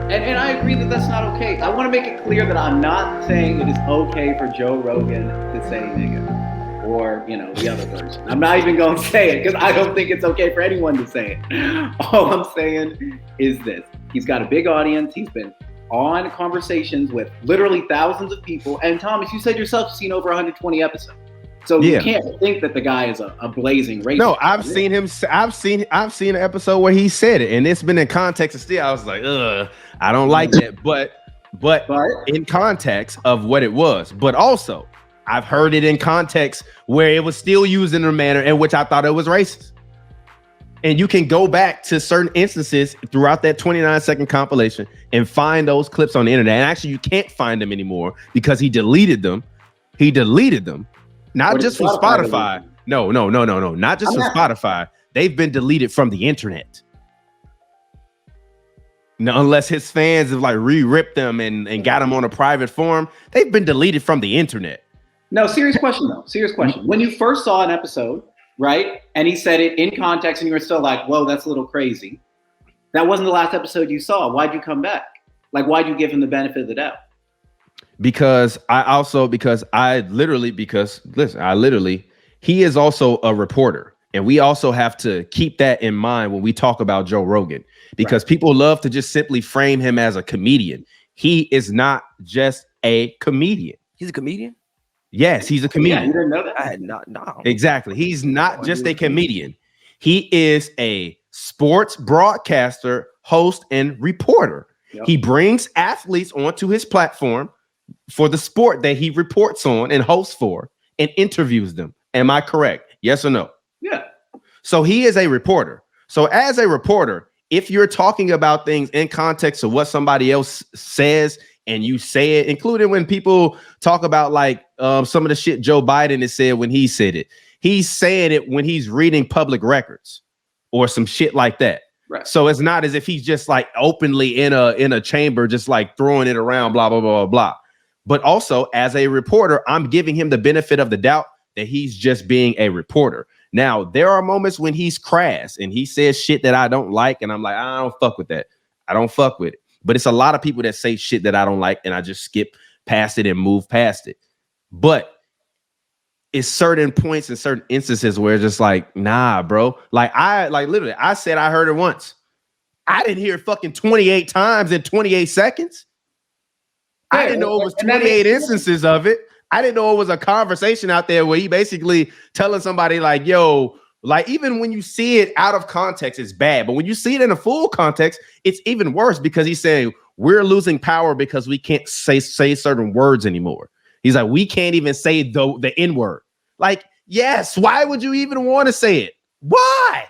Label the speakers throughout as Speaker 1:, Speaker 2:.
Speaker 1: And I agree that that's not okay. I want to make it clear that I'm not saying it is okay for Joe Rogan to say nigga or, the other version. I'm not even going to say it because I don't think it's okay for anyone to say it. All I'm saying is this. He's got a big audience. He's been on conversations with literally thousands of people. And Thomas, you said yourself you've seen over 120 episodes. So you can't think that the guy is a blazing racist.
Speaker 2: No, I've seen him. I've seen an episode where he said it, and it's been in context. And still, I was like, I don't like that. But in context of what it was. But also, I've heard it in context where it was still used in a manner in which I thought it was racist. And you can go back to certain instances throughout that 29-second compilation and find those clips on the internet. And actually, you can't find them anymore because he deleted them. Not just from Spotify. No. Not just from Spotify. They've been deleted from the internet. Now, unless his fans have like re-ripped them and got them on a private forum, they've been deleted from the internet.
Speaker 1: No, serious question though. Serious question. When you first saw an episode, right, and he said it in context and you were still like, whoa, that's a little crazy. That wasn't the last episode you saw. Why'd you come back? Like, why'd you give him the benefit of the doubt?
Speaker 2: Because he is also a reporter. And we also have to keep that in mind when we talk about Joe Rogan, because people love to just simply frame him as a comedian. He is not just a comedian.
Speaker 3: He's a comedian?
Speaker 2: Yes, he's a comedian.
Speaker 1: Yeah, you didn't know that?
Speaker 3: I had not. No.
Speaker 2: Exactly. He's not just a comedian. He is a sports broadcaster, host, and reporter. Yep. He brings athletes onto his platform for the sport that he reports on and hosts for and interviews them. Am I correct? Yes or no?
Speaker 1: Yeah.
Speaker 2: So he is a reporter. So as a reporter, if you're talking about things in context of what somebody else says and you say it, including when people talk about like some of the shit Joe Biden has said when he said it, he's saying it when he's reading public records or some shit like that.
Speaker 1: Right.
Speaker 2: So it's not as if he's just like openly in a chamber, just like throwing it around, blah, blah, blah, blah, blah. But also as a reporter, I'm giving him the benefit of the doubt that he's just being a reporter. Now, there are moments when he's crass and he says shit that I don't like. And I'm like, I don't fuck with that. I don't fuck with it. But it's a lot of people that say shit that I don't like and I just skip past it and move past it. But it's certain points and certain instances where it's just like, nah, bro. Like literally, I said I heard it once. I didn't hear it fucking 28 times in 28 seconds. I didn't know it was 28 instances of it. I didn't know it was a conversation out there where he basically telling somebody like, yo, like even when you see it out of context, it's bad. But when you see it in a full context, it's even worse because he's saying we're losing power because we can't say certain words anymore. He's like, we can't even say the N-word. Like, yes, why would you even want to say it? Why?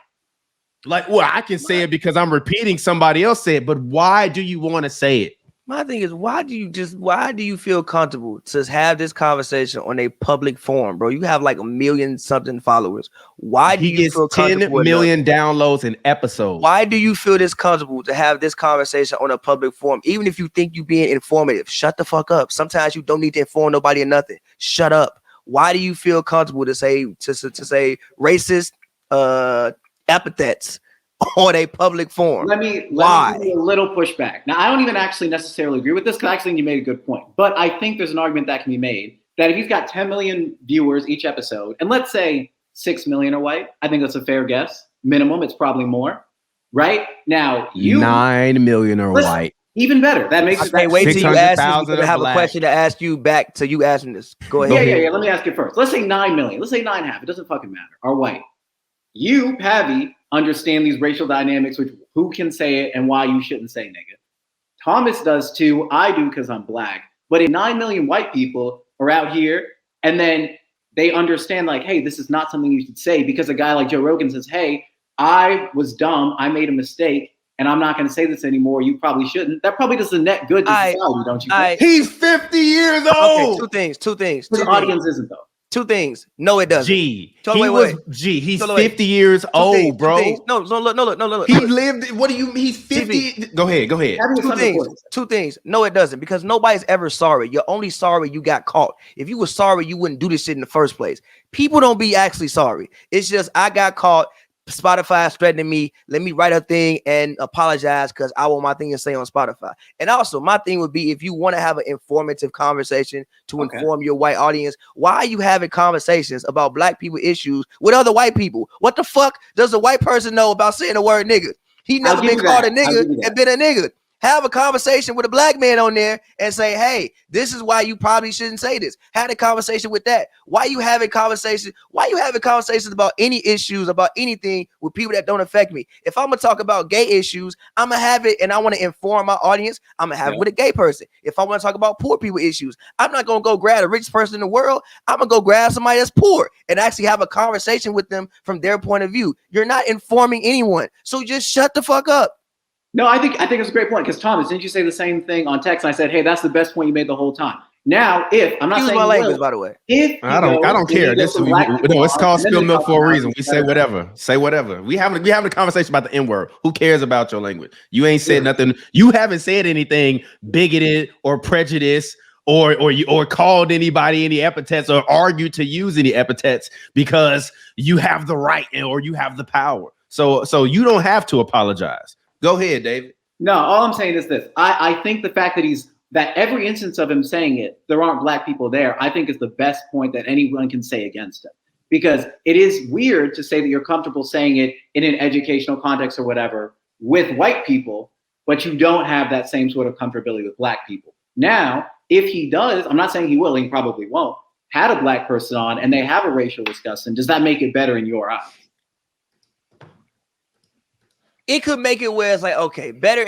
Speaker 2: Like, well, I can say it because I'm repeating somebody else say it, but why do you want to say it?
Speaker 3: My thing is, why do you feel comfortable to have this conversation on a public forum, bro? You have like 1 million something followers. Why do you feel
Speaker 2: 10 million downloads an episode?
Speaker 3: Why do you feel this comfortable to have this conversation on a public forum? Even if you think you're being informative, shut the fuck up. Sometimes you don't need to inform nobody or nothing. Shut up. Why do you feel comfortable to say racist epithets on a public forum?
Speaker 1: Let me give you a little pushback. Now, I don't even actually necessarily agree with this because I actually think you made a good point. But I think there's an argument that can be made that if he's got 10 million viewers each episode, and let's say 6 million are white, I think that's a fair guess. Minimum, it's probably more. Right? Now,
Speaker 2: 9 million are white.
Speaker 1: Even better. That makes
Speaker 3: it. Okay, wait till you ask me. I have a question to ask you back to you asking this. Go ahead.
Speaker 1: Yeah. Let me ask you first. Let's say 9 million. Let's say 9.5. It doesn't fucking matter. Are white. You, Pavy, understand these racial dynamics, which who can say it and why you shouldn't say nigga. Thomas does too. I do because I'm black. But if 9 million white people are out here and then they understand like, hey, this is not something you should say because a guy like Joe Rogan says, hey, I was dumb. I made a mistake. And I'm not going to say this anymore. You probably shouldn't. That probably does the net good to society, don't you think?
Speaker 2: He's 50 years old.
Speaker 3: Okay, two things.
Speaker 1: The audience isn't, though.
Speaker 3: Two things. No, it doesn't.
Speaker 2: He's 50 years old, bro.
Speaker 3: No, look.
Speaker 2: He lived, what do you mean? He's 50. Go ahead.
Speaker 3: Two things. No, it doesn't, because nobody's ever sorry. You're only sorry you got caught. If you were sorry, you wouldn't do this shit in the first place. People don't be actually sorry. It's just, I got caught. Spotify is threatening me. Let me write a thing and apologize because I want my thing to stay on Spotify. And also, my thing would be if you want to have an informative conversation to inform your white audience, why are you having conversations about black people issues with other white people? What the fuck does a white person know about saying the word nigga? He never been called a nigga and been a nigga. Have a conversation with a black man on there and say, hey, this is why you probably shouldn't say this. Have a conversation with that. Why you having conversations? Why you having conversations about any issues, about anything with people that don't affect me? If I'm going to talk about gay issues, I'm going to have it and I want to inform my audience. I'm going to have it with a gay person. If I want to talk about poor people issues, I'm not going to go grab the richest person in the world. I'm going to go grab somebody that's poor and actually have a conversation with them from their point of view. You're not informing anyone. So just shut the fuck up.
Speaker 1: No, I think it's a great point because Thomas, didn't you say the same thing on text? And I said, hey, that's the best point you made the whole time. Now, if I'm not saying
Speaker 3: my language, by the way,
Speaker 1: if
Speaker 2: I don't care. It's called Spill Milk for a reason. We say whatever. Say whatever. We having a conversation about the N-word. Who cares about your language? You ain't said nothing. You haven't said anything bigoted or prejudiced or called anybody any epithets or argued to use any epithets because you have the right or you have the power. So you don't have to apologize. Go ahead, David.
Speaker 1: No, all I'm saying is this. I think the fact that every instance of him saying it, there aren't black people there, I think is the best point that anyone can say against him. Because it is weird to say that you're comfortable saying it in an educational context or whatever with white people, but you don't have that same sort of comfortability with black people. Now, if he does, I'm not saying he will, he probably won't, had a black person on and they have a racial discussion, does that make it better in your eyes?
Speaker 3: It could make it where it's like, okay, better.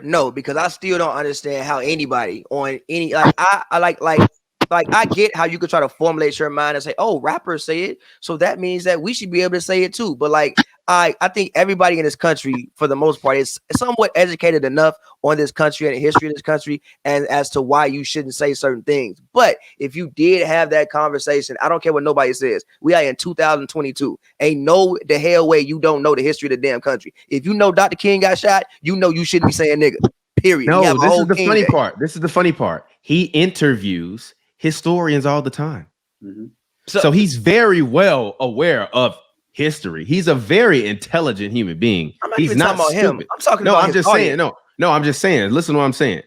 Speaker 3: No, because I still don't understand how anybody on any, like, I get how you could try to formulate your mind and say, oh, rappers say it, so that means that we should be able to say it too. But like, I think everybody in this country, for the most part, is somewhat educated enough on this country and the history of this country and as to why you shouldn't say certain things. But if you did have that conversation, I don't care what nobody says. We are in 2022. Ain't no the hell way you don't know the history of the damn country. If you know Dr. King got shot, you know you shouldn't be saying nigga. Period.
Speaker 2: No, this is the funny part. This is the funny part. He interviews historians all the time.
Speaker 1: Mm-hmm.
Speaker 2: So he's very well aware of history. He's a very intelligent human being. He's not talking about him. I'm talking about his audience. I'm just saying. Listen to what I'm saying.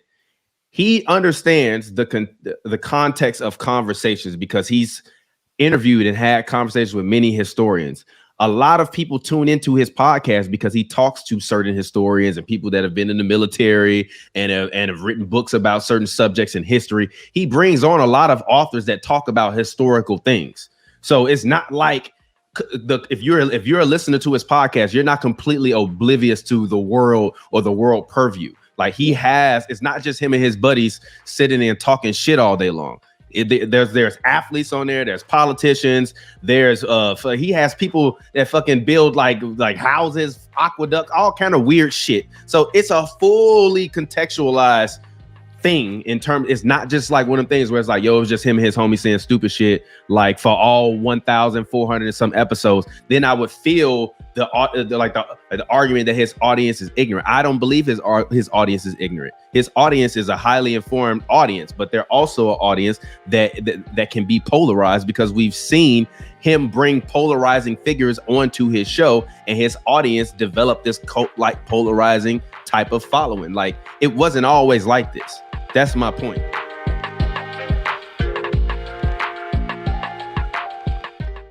Speaker 2: He understands the context of conversations because he's interviewed and had conversations with many historians. A lot of people tune into his podcast because he talks to certain historians and people that have been in the military and have written books about certain subjects in history. He brings on a lot of authors that talk about historical things. So it's not like if you're a listener to his podcast, you're not completely oblivious to the world or the world purview. Like it's not just him and his buddies sitting there and talking shit all day long. There's athletes on there. There's politicians. He has people that fucking build like houses, aqueduct, all kind of weird shit. So it's a fully contextualized thing in terms. It's not just like one of the things where it's like, yo, it was just him and his homie saying stupid shit like for all 1,400 and some episodes. Then I would feel the argument that his audience is ignorant. I don't believe his audience is ignorant. His audience is a highly informed audience, but they're also an audience that can be polarized because we've seen him bring polarizing figures onto his show and his audience develop this cult-like polarizing type of following. Like, it wasn't always like this. That's my point.